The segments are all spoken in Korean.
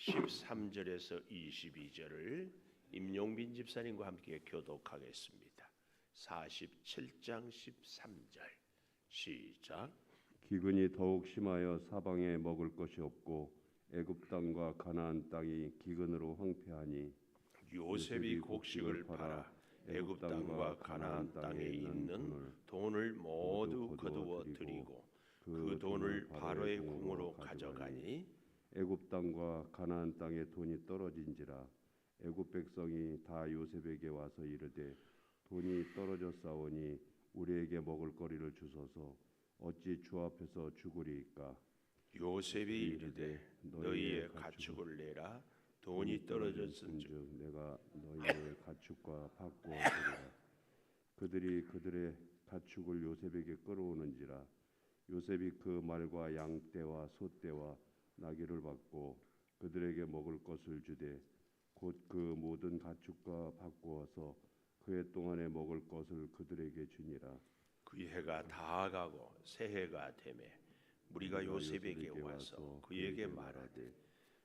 13절에서 22절을 임용빈 집사님과 함께 교독하겠습니다. 47장 13절 시작. 기근이 더욱 심하여 사방에 먹을 것이 없고 애굽 땅과 가나안 땅이 기근으로 황폐하니 요셉이 곡식을 팔아 애굽 땅과 가나안 땅에 있는 돈을 모두 거두어 들이고 그 돈을 바로의 궁으로 가져가니 애굽 땅과 가나안 땅에 돈이 떨어진지라 애굽 백성이 다 요셉에게 와서 이르되 돈이 떨어졌사오니 우리에게 먹을 거리를 주소서 어찌 주 앞에서 죽으리이까. 요셉이 이르되 너희의 가축을 내라. 돈이 떨어졌은즉 내가 너희의 가축과 바꾸어 주리라. 그들이 그들의 가축을 요셉에게 끌어오는지라 요셉이 그 말과 양떼와 소떼와 나귀를 받고 그들에게 먹을 것을 주되 곧 그 모든 가축과 바꾸어서 그해 동안에 먹을 것을 그들에게 주니라. 그 해가 다 가고 새 해가 되매 우리가 요셉에게 와서 그에게 말하되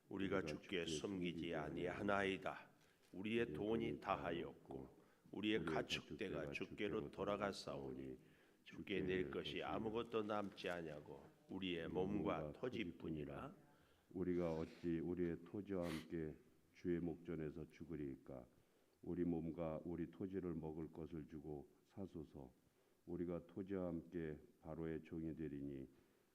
우리가 주께 숨기지 아니하나이다. 우리의 돈이 다하였고 우리의 가축대가 주께로 돌아갔사오니 주께 낼 것이 아무것도 남지 아니하고 우리의 몸과 토지뿐이라. 우리가 어찌 우리의 토지와 함께 주의 목전에서 죽으리이까. 우리 몸과 우리 토지를 먹을 것을 주고 사소서. 우리가 토지와 함께 바로의 종이 되리니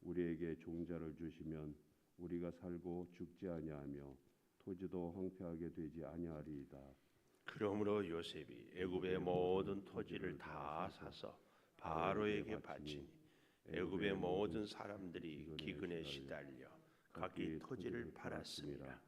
우리에게 종자를 주시면 우리가 살고 죽지 아니하며 토지도 황폐하게 되지 아니하리이다. 그러므로 요셉이 애굽의 모든 토지를 다 사서 바로에게 바치니 애굽의 모든 사람들이 기근에 시달려 각기 토지를 팔았습니다.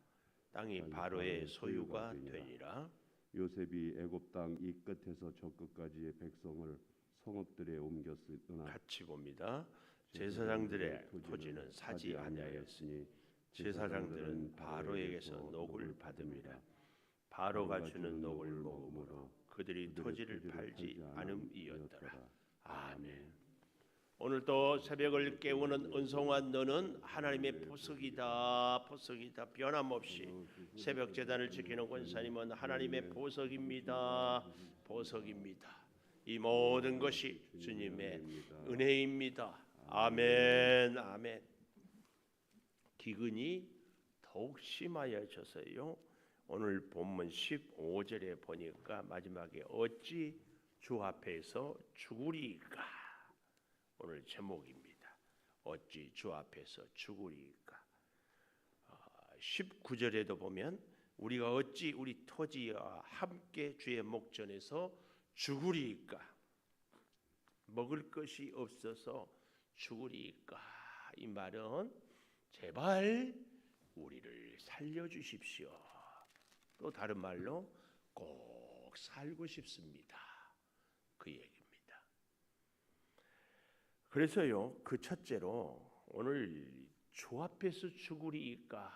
땅이 바로의 소유가 되니라. 요셉이 애굽 땅 이 끝에서 저 끝까지의 백성을 성읍들에 옮겼으나 같이 봅니다. 제사장들의 토지는 사지 아니하였으니 제사장들은 바로에게서 녹을 받음이라. 바로가 주는 녹을 먹음으로 그들이 토지를 팔지 않음이었더라. 아멘. 오늘도 새벽을 깨우는 은송한 너는 하나님의 보석이다. 보석이다. 변함없이 새벽 제단을 지키는 권사님은 하나님의 보석입니다. 보석입니다. 이 모든 것이 주님의 은혜입니다. 아멘. 아멘. 기근이 더욱 심하여져서요. 오늘 본문 15절에 보니까 마지막에 어찌 주 앞에서 죽으리이까. 오늘 제목입니다. 어찌 주 앞에서 죽으리이까. 19절에도 보면 우리가 어찌 우리 토지와 함께 주의 목전에서 죽으리이까. 먹을 것이 없어서 죽으리이까. 이 말은 제발 우리를 살려주십시오. 또 다른 말로 꼭 살고 싶습니다. 그 얘기입니다. 그래서요, 그 첫째로 오늘 주 앞에서 죽으리이까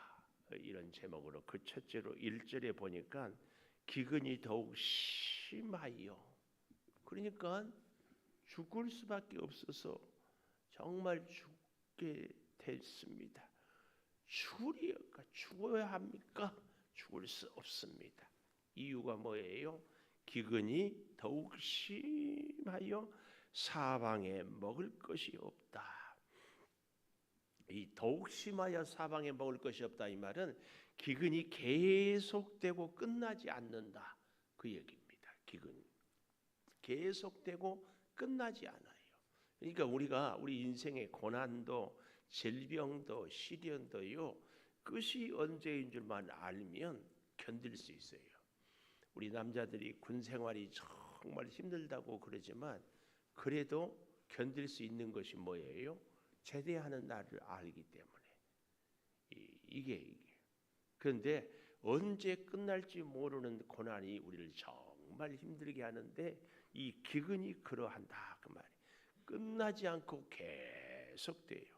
이런 제목으로 그 첫째로 1절에 보니까 기근이 더욱 심하여. 그러니까 죽을 수밖에 없어서 정말 죽게 됐습니다. 죽으리이까. 죽어야 합니까? 죽을 수 없습니다. 이유가 뭐예요? 기근이 더욱 심하여 사방에 먹을 것이 없다. 이 더욱 심하여 사방에 먹을 것이 없다 이 말은 기근이 계속되고 끝나지 않는다 그 얘기입니다. 기근 계속되고 끝나지 않아요. 그러니까 우리가 우리 인생의 고난도 질병도 시련도요 끝이 언제인 줄만 알면 견딜 수 있어요. 우리 남자들이 군 생활이 정말 힘들다고 그러지만 그래도 견딜 수 있는 것이 뭐예요? 제대하는 날을 알기 때문에 이게 그런데 언제 끝날지 모르는 고난이 우리를 정말 힘들게 하는데 이 기근이 그러한다 그 말이 끝나지 않고 계속돼요.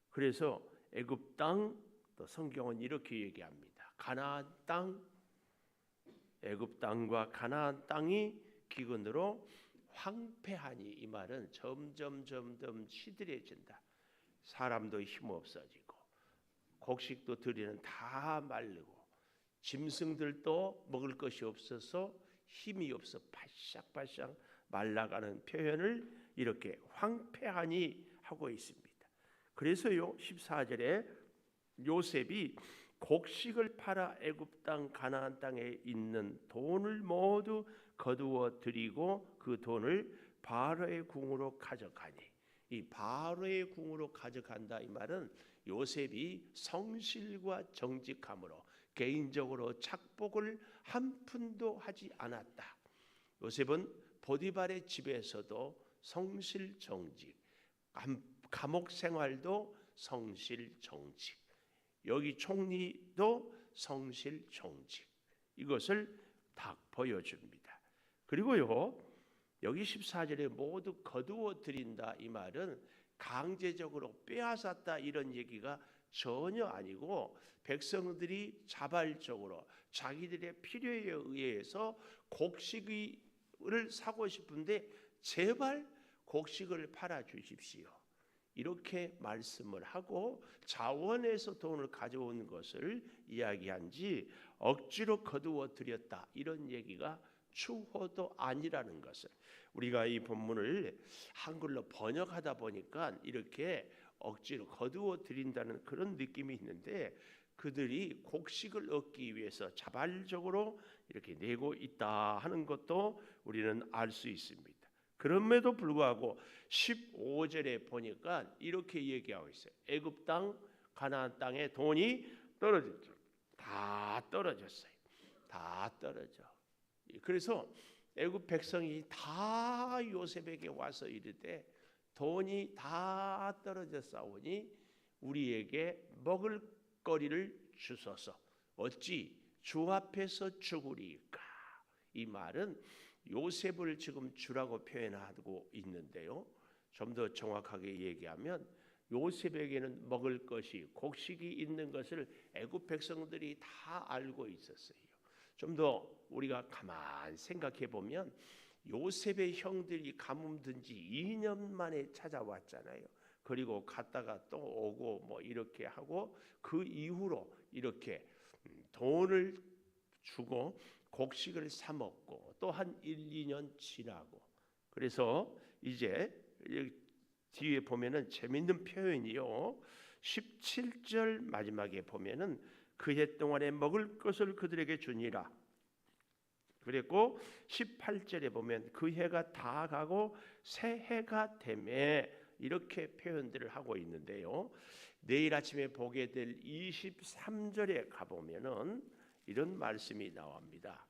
그래서 애굽 땅 또 성경은 이렇게 얘기합니다. 가나안 땅 애굽 땅과 가나안 땅이 기근으로 황폐하니 이 말은 점점 시들해진다. 사람도 힘없어지고 곡식도 들이는 다 마르고 짐승들도 먹을 것이 없어서 힘이 없어 바싹바싹 말라가는 표현을 이렇게 황폐하니 하고 있습니다. 그래서요 14절에 요셉이 곡식을 팔아 애굽 땅 가나안 땅에 있는 돈을 모두 거두어 들이고 그 돈을 바로의 궁으로 가져가니, 이 바로의 궁으로 가져간다 이 말은 요셉이 성실과 정직함으로 개인적으로 착복을 한 푼도 하지 않았다. 요셉은 보디발의 집에서도 성실정직, 감옥 생활도 성실정직, 여기 총리도 성실정직, 이것을 다 보여줍니다. 그리고요 여기 14절에 모두 거두어 들인다 이 말은 강제적으로 빼앗았다 이런 얘기가 전혀 아니고 백성들이 자발적으로 자기들의 필요에 의해서 곡식을 사고 싶은데 제발 곡식을 팔아 주십시오, 이렇게 말씀을 하고 자원에서 돈을 가져온 것을 이야기한지 억지로 거두어 들였다 이런 얘기가 추호도 아니라는 것을 우리가 이 본문을 한글로 번역하다 보니까 이렇게 억지로 거두어 들인다는 그런 느낌이 있는데, 그들이 곡식을 얻기 위해서 자발적으로 이렇게 내고 있다 하는 것도 우리는 알 수 있습니다. 그럼에도 불구하고 15절에 보니까 이렇게 얘기하고 있어요. 애굽 땅 가나안 땅에 돈이 떨어졌죠. 다 떨어졌어요. 다 떨어져. 그래서 애굽 백성이 다 요셉에게 와서 이르되 돈이 다 떨어져 싸우니 우리에게 먹을 거리를 주소서, 어찌 주 앞에서 죽으리까. 이 말은 요셉을 지금 주라고 표현하고 있는데요, 좀 더 정확하게 얘기하면 요셉에게는 먹을 것이 곡식이 있는 것을 애굽 백성들이 다 알고 있었어요. 좀 더 우리가 가만 생각해 보면 요셉의 형들이 가뭄 든지 2년 만에 찾아왔잖아요. 그리고 갔다가 또 오고 뭐 이렇게 하고 그 이후로 이렇게 돈을 주고 곡식을 사 먹고 또 한 1, 2년 지나고, 그래서 이제 뒤에 보면은 재밌는 표현이요. 17절 마지막에 보면은 그 해 동안에 먹을 것을 그들에게 주니라. 그리고 18절에 보면 그 해가 다 가고 새 해가 되매, 이렇게 표현들을 하고 있는데요. 내일 아침에 보게 될 23절에 가보면은 이런 말씀이 나옵니다.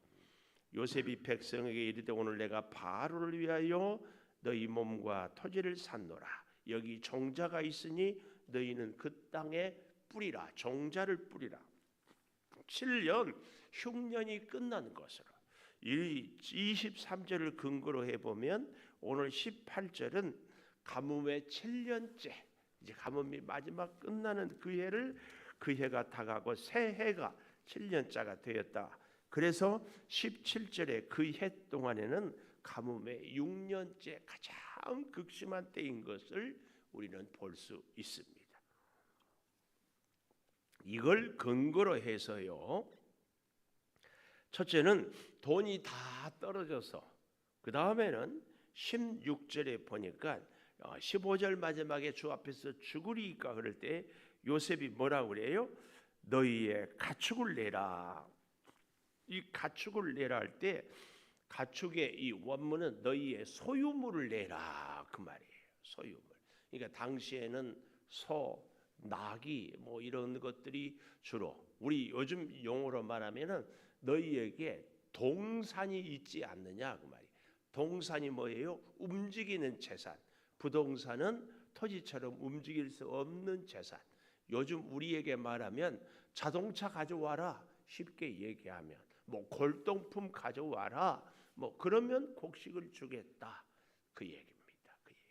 요셉이 백성에게 이르되 오늘 내가 바로를 위하여 너희 몸과 토지를 샀노라. 여기 종자가 있으니 너희는 그 땅에 뿌리라. 종자를 뿌리라. 7년 흉년이 끝난 것으로 이 23절을 근거로 해보면 오늘 18절은 가뭄의 7년째, 이제 가뭄이 마지막 끝나는 그 해를, 그 해가 다가고 새 해가 7년째가 되었다. 그래서 17절에 그 해 동안에는 가뭄의 6년째 가장 극심한 때인 것을 우리는 볼 수 있습니다. 이걸 근거로 해서요, 첫째는 돈이 다 떨어져서, 그 다음에는 16절에 보니까 15절 마지막에 주 앞에서 죽으리까 그럴 때 요셉이 뭐라고 그래요? 너희의 가축을 내라. 이 가축을 내라 할 때 가축의 이 원문은 너희의 소유물을 내라 그 말이에요. 소유물. 그러니까 당시에는 소, 나귀 뭐 이런 것들이 주로, 우리 요즘 용어로 말하면은 너희에게 동산이 있지 않느냐 그 말이에요. 동산이 뭐예요? 움직이는 재산. 부동산은 토지처럼 움직일 수 없는 재산. 요즘 우리에게 말하면 자동차 가져와라 쉽게 얘기하면, 뭐 골동품 가져와라 뭐 그러면 곡식을 주겠다 그 얘기입니다. 그 얘기.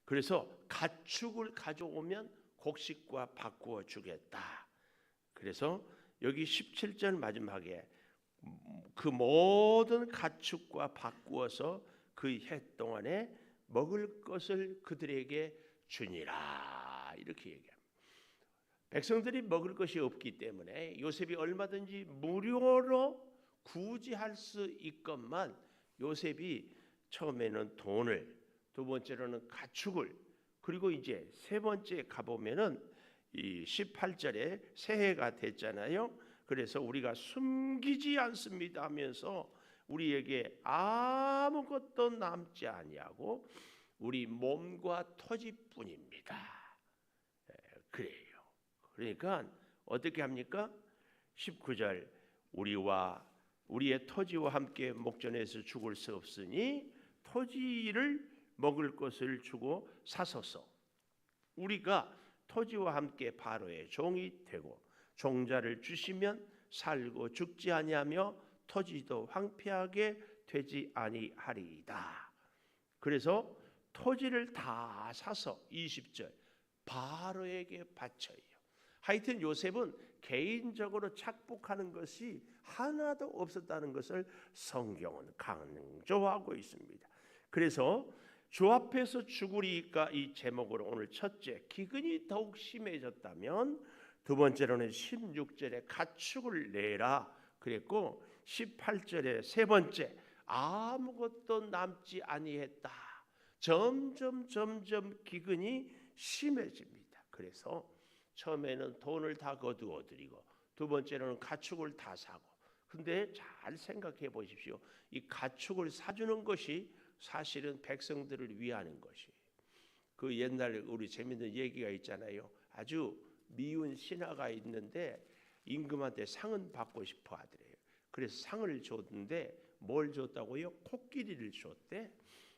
그래서 가축을 가져오면 곡식과 바꾸어 주겠다. 그래서 여기 17절 마지막에 그 모든 가축과 바꾸어서 그 해 동안에 먹을 것을 그들에게 주니라 이렇게 얘기합니다. 백성들이 먹을 것이 없기 때문에 요셉이 얼마든지 무료로 구제할 수 있건만 요셉이 처음에는 돈을, 두 번째로는 가축을, 그리고 이제 세 번째 가보면은 이 18절에 새해가 됐잖아요. 그래서 우리가 숨기지 않습니다 하면서 우리에게 아무것도 남지 아니하고 우리 몸과 토지뿐입니다. 그래요. 그러니까 어떻게 합니까? 19절 우리와 우리의 토지와 함께 목전에서 죽을 수 없으니 토지를 먹을 것을 주고 사소서. 우리가 토지와 함께 바로의 종이 되고 종자를 주시면 살고 죽지 아니하며 토지도 황폐하게 되지 아니하리이다. 그래서 토지를 다 사서 20절 바로에게 바쳐요. 하여튼 요셉은 개인적으로 착복하는 것이 하나도 없었다는 것을 성경은 강조하고 있습니다. 그래서 주 앞에서 죽으리까 이 제목으로 오늘 첫째 기근이 더욱 심해졌다면, 두 번째로는 16절에 가축을 내라 그랬고 18절에 세 번째 아무것도 남지 아니했다. 점점 기근이 심해집니다. 그래서 처음에는 돈을 다 거두어 드리고 두 번째로는 가축을 다 사고, 근데 잘 생각해 보십시오. 이 가축을 사주는 것이 사실은 백성들을 위하는 것이에요. 그 옛날에 우리 재밌는 얘기가 있잖아요. 아주 미운 신하가 있는데 임금한테 상은 받고 싶어 하더래요. 그래서 상을 줬는데 뭘 줬다고요? 코끼리를 줬대.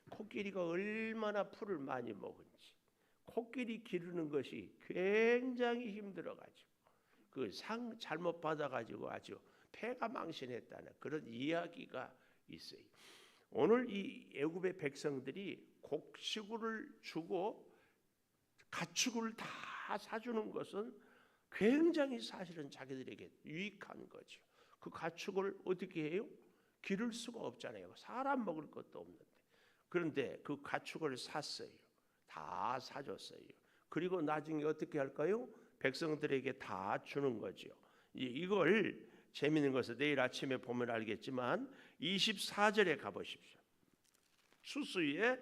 코끼리가 얼마나 풀을 많이 먹은지, 코끼리 기르는 것이 굉장히 힘들어가지고 그 상 잘못 받아가지고 아주 패가 망신했다는 그런 이야기가 있어요. 오늘 이 애굽의 백성들이 곡식을 주고 가축을 다 사주는 것은 굉장히 사실은 자기들에게 유익한 거죠. 그 가축을 어떻게 해요? 기를 수가 없잖아요. 사람 먹을 것도 없는데. 그런데 그 가축을 샀어요. 다 사줬어요. 그리고 나중에 어떻게 할까요? 백성들에게 다 주는 거죠. 이걸 재미있는 것은 내일 아침에 보면 알겠지만 24절에 가보십시오. 수수의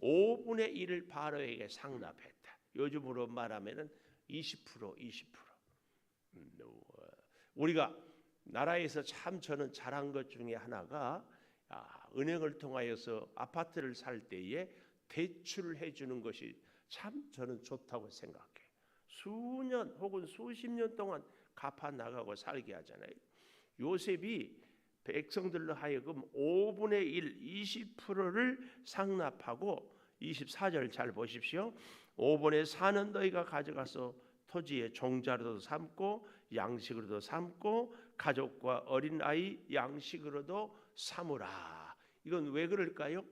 5분의 1을 바로에게 상납했다. 요즘으로 말하면 20%. 우리가 나라에서 참 저는 잘한 것 중에 하나가 은행을 통하여서 아파트를 살 때에 대출을 해주는 것이 참 저는 좋다고 생각해요. 수년 혹은 수십 년 동안 갚아 나가고 살게 하잖아요. 요셉이 백성들로 하여금 5분의 1, 20%를 상납하고 24절 잘 보십시오. 5분의 4는 너희가 가져가서 토지의 종자로도 삼고 양식으로도 삼고 가족과 어린아이 양식으로도 삼으라. 이건 왜 그럴까요?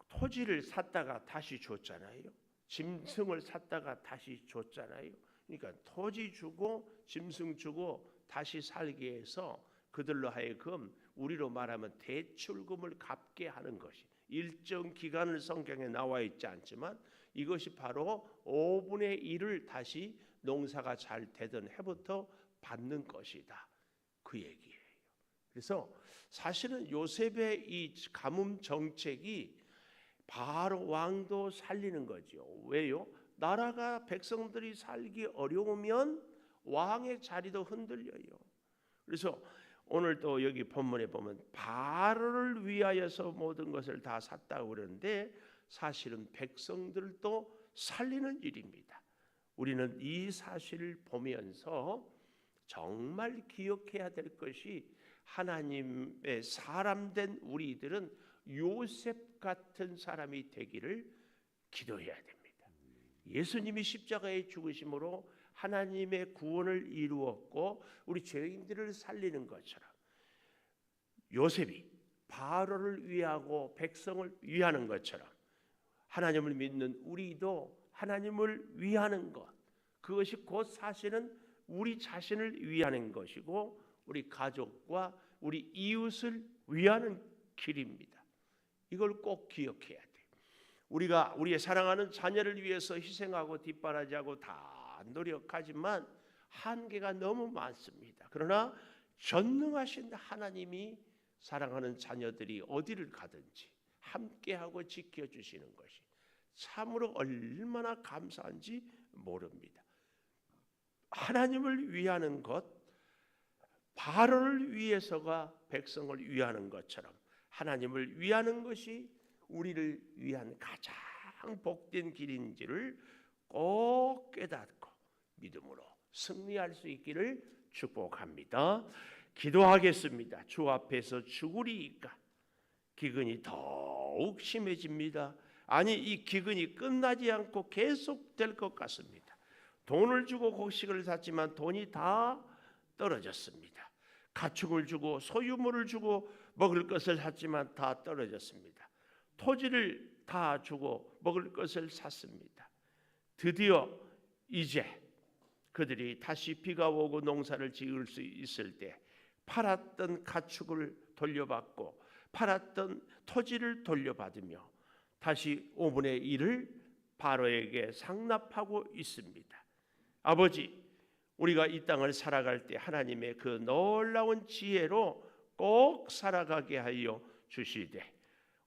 토지를 샀다가 다시 줬잖아요. 짐승을 샀다가 다시 줬잖아요. 그러니까 토지 주고 짐승 주고 다시 살게 해서 그들로 하여금 우리로 말하면 대출금을 갚게 하는 것이, 일정 기간을 성경에 나와 있지 않지만 이것이 바로 5분의 1을 다시 농사가 잘 되던 해부터 받는 것이다. 그 얘기예요. 그래서 사실은 요셉의 이 가뭄 정책이 바로 왕도 살리는 거죠. 왜요? 나라가 백성들이 살기 어려우면 왕의 자리도 흔들려요. 그래서 오늘 또 여기 본문에 보면 바로를 위하여서 모든 것을 다 샀다고 그러는데 사실은 백성들도 살리는 일입니다. 우리는 이 사실을 보면서 정말 기억해야 될 것이 하나님의 사람 된 우리들은 요셉 같은 사람이 되기를 기도해야 됩니다. 예수님이 십자가에 죽으심으로 하나님의 구원을 이루었고 우리 죄인들을 살리는 것처럼 요셉이 바로를 위하고 백성을 위하는 것처럼 하나님을 믿는 우리도 하나님을 위하는 것, 그것이 곧 사실은 우리 자신을 위하는 것이고 우리 가족과 우리 이웃을 위하는 길입니다. 이걸 꼭 기억해야 돼요. 우리가 우리의 사랑하는 자녀를 위해서 희생하고 뒷바라지하고 다 노력하지만 한계가 너무 많습니다. 그러나 전능하신 하나님이 사랑하는 자녀들이 어디를 가든지 함께하고 지켜주시는 것이 참으로 얼마나 감사한지 모릅니다. 하나님을 위하는 것, 바로를 위해서가 백성을 위하는 것처럼 하나님을 위하는 것이 우리를 위한 가장 복된 길인지를 꼭 깨닫고 믿음으로 승리할 수 있기를 축복합니다. 기도하겠습니다. 주 앞에서 죽으리이까 기근이 더욱 심해집니다. 아니, 이 기근이 끝나지 않고 계속될 것 같습니다. 돈을 주고 곡식을 샀지만 돈이 다 떨어졌습니다. 가축을 주고 소유물을 주고 먹을 것을 샀지만 다 떨어졌습니다. 토지를 다 주고 먹을 것을 샀습니다. 드디어 이제 그들이 다시 비가 오고 농사를 지을 수 있을 때 팔았던 가축을 돌려받고 팔았던 토지를 돌려받으며 다시 5분의 1을 바로에게 상납하고 있습니다. 아버지, 우리가 이 땅을 살아갈 때 하나님의 그 놀라운 지혜로 꼭 살아가게 하여 주시되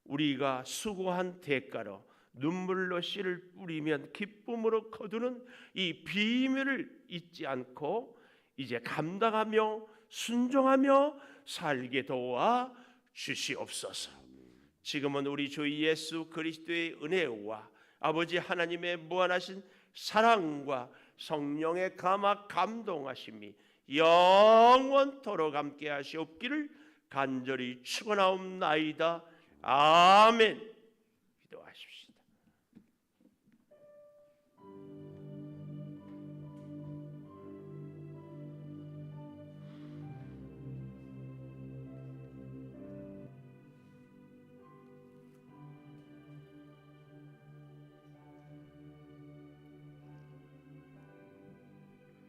우리가 수고한 대가로 눈물로 씨를 뿌리면 기쁨으로 거두는 이 비밀을 잊지 않고 이제 감당하며 순종하며 살게 도와 주시옵소서. 지금은 우리 주 예수 그리스도의 은혜와 아버지 하나님의 무한하신 사랑과 성령의 감화 감동하심이 영원토록 함께 하시옵기를 간절히 축원하옵나이다. 아멘.